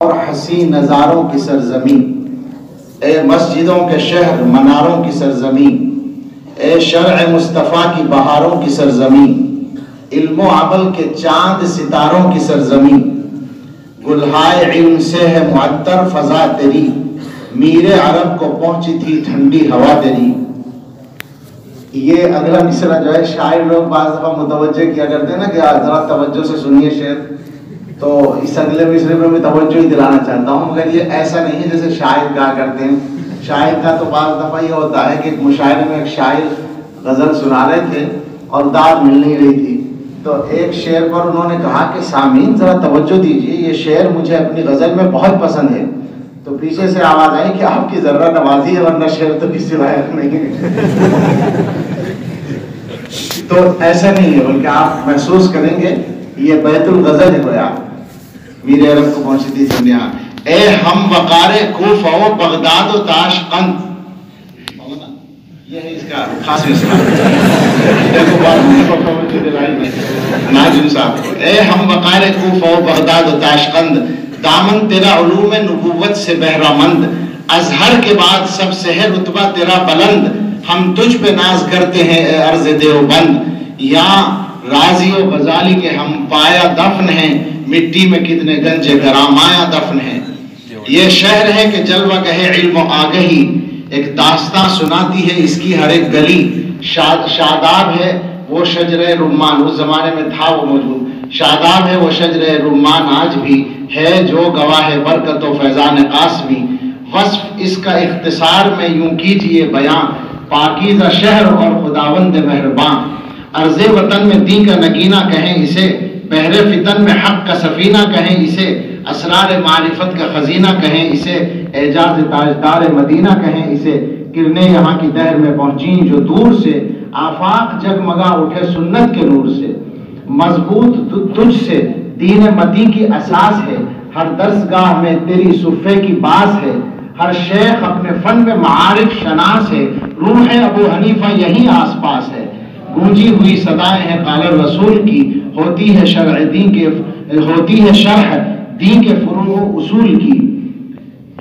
اور حسین نظاروں کی سرزمین، اے مسجدوں کے شہر مناروں کی سرزمین، اے شرع مصطفیٰ کی بہاروں کی سرزمین، علم و عمل کے چاند ستاروں کی سرزمین، گلہائے علم سے ہے معطر فضا تیری، میر عرب کو پہنچی تھی ٹھنڈی ہوا تیری۔ یہ اگلا مصرع جو ہے شاعر لوگ بعض دفعہ متوجہ کیا کرتے ہیں نا کہ ذرا توجہ سے سنیے شعر، تو اس اگلے مصرع میں بھی توجہ ہی دلانا چاہتا ہوں، مگر یہ ایسا نہیں ہے جیسے شاعر کہا کرتے ہیں۔ شاعر کا تو بعض دفعہ یہ ہوتا ہے کہ ایک مشاعرے میں ایک شاعر غزل سنا رہے تھے اور داد مل نہیں رہی تھی، تو ایک شعر پر انہوں نے کہا کہ سامعین ذرا توجہ دیجیے، یہ شعر مجھے اپنی غزل میں بہت پسند ہے، تو پیچھے سے آواز آئی کہ آپ کی ذرہ نوازی ہے ورنہ شعر تو کسی لائق نہیں ہے۔ تو ایسا نہیں ہے، بلکہ آپ محسوس کریں گے یہ بیت الغزل ہے۔ گویا میر عرب کو پہنچی تھی دنیا، اے ہم وقار کوفہ و بغداد و تاشقند، یہ ہے اس کا خاص مصرع۔ دیکھو ناظرین صاحب، اے ہم وقار کوفہ و بغداد و تاشقند، دامن تیرا علوم نبوت سے بہرہ مند، ازہر کے بعد سب سے ہے رتبہ تیرا بلند، ہم تجھ پہ ناز کرتے ہیں اے ارض دیوبند، یا رازی و غزالی کے ہم پایا دفن ہیں، مٹی میں کتنے گنج گرامایا دفن ہیں۔ یہ شہر ہے کہ جلوہ گہ علم و آگہی، ایک داستان سناتی ہے اس کی ہر ایک گلی، شاداب ہے وہ شجر رمان، اس زمانے میں تھا وہ موجود، شاداب ہے وہ شجر رمان آج بھی ہے جو گواہ برکت و فیضان قاسمی، وصف اس کا اختصار میں یوں کیجئے بیان، پاکیزہ شہر اور خداوند مہربان، ارض وطن میں دین کا نگینہ کہیں اسے، بحر فتن میں حق کا سفینہ کہیں اسے، اسرار معرفت کا خزینہ کہیں اسے، اعجاز تاجدار مدینہ کہیں اسے، کرنیں یہاں کی دہر میں پہنچیں جو دور سے، آفاق جگمگا اٹھے سنت کے نور سے، مضبوط تجھ سے دین متی کی اساس ہے، ہر درسگاہ میں تیری صفے کی باس ہے، ہر شیخ اپنے فن میں معارف شناس ہے، روح ابو حنیفہ یہی آس پاس ہے، گونجی ہوئی صدائیں ہیں قال الرسول کی، ہوتی ہے شرح دین کے فروع و اصول کی،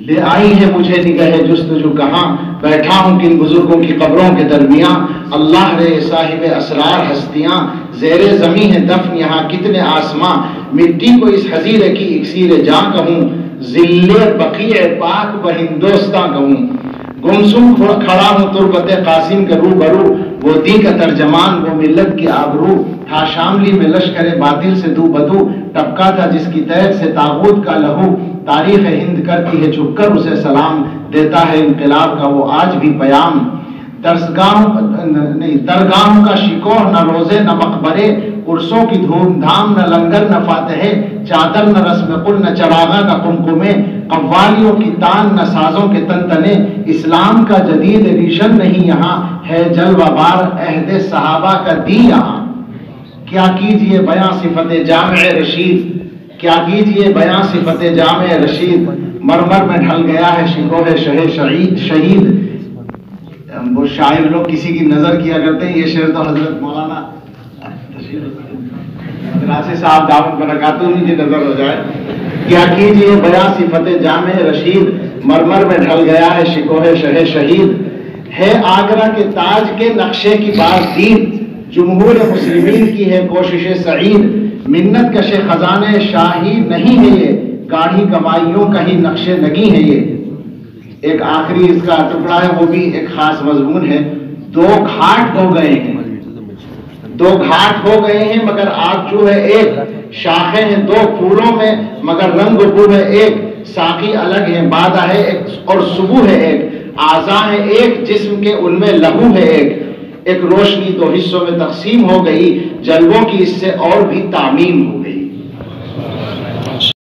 لے آئی ہے مجھے نگہ جستجو کہاں، بیٹھا ہوں کن بزرگوں کی قبروں کے درمیان، اللہ رے صاحب اسرار ہستیاں، زیر زمین ہے دفن یہاں کتنے آسماں، مٹی کو اس حزیرے کی اکسیر جاں کہوں، ذل بقیع پاک بہندوستاں کہوں، گمسم کھڑا ہوں تربت قاسم کے روبرو، وہ دی کا ترجمان وہ ملت کی آبرو، تھا شاملی میں لشکر باطل سے دو بدو، ٹپکا تھا جس کی تیغ سے طاغوت کا لہو، تاریخ ہند کرتی ہے چھپ کر اسے سلام، دیتا ہے انقلاب کا وہ آج بھی پیام، درگاہوں کا شکوہ نہ روزے نہ مقبرے، عرسوں کی دھوم دھام نہ لنگر نہ فاتحے، چادر نہ رسم قل نہ چراغاں نہ قمقمے، قوالیوں کی تان نہ سازوں کے تنتنے، اسلام کا جدید ایڈیشن نہیں یہاں، ہے جلوہ بار عہد صحابہ کا دی یہاں۔ کیا کیجئے بیاں صفت جامع رشید، کیا کیجئے بیاں صفت جامع رشید، مرمر میں ڈھل گیا ہے شکوہ شہید۔ وہ شاعر لوگ کسی کی نظر کیا کرتے ہیں، یہ شعر تو حضرت مولانا راشد صاحب دعوت برکاتہ کی نظر ہو جائے۔ کیا کیجئے بیاں صفت جامع رشید، مرمر میں ڈھل گیا ہے شکوہ شہید، ہے آگرہ کے تاج کے نقشے کی بات دین، جمہور مسلمین کی ہے کوشش سعید، منت کش خزانے شاہی نہیں ہے یہ، گاڑھی کمائیوں کا ہی نقش نگی ہے یہ۔ ایک آخری اس کا ٹکڑا ہے، وہ بھی ایک خاص مضمون ہے، دو گھاٹ ہو گئے ہیں، دو گھاٹ ہو گئے ہیں مگر آگ جو ہے ایک، شاخیں ہیں دو پھولوں میں مگر رنگ بو ہے ایک، ساقی الگ ہے بادہ ہے ایک اور صبح ہے ایک، اعضاء ہے ایک جسم کے ان میں لہو ہے ایک روشنی دو حصوں میں تقسیم ہو گئی، جلووں کی اس سے اور بھی تعمیم ہو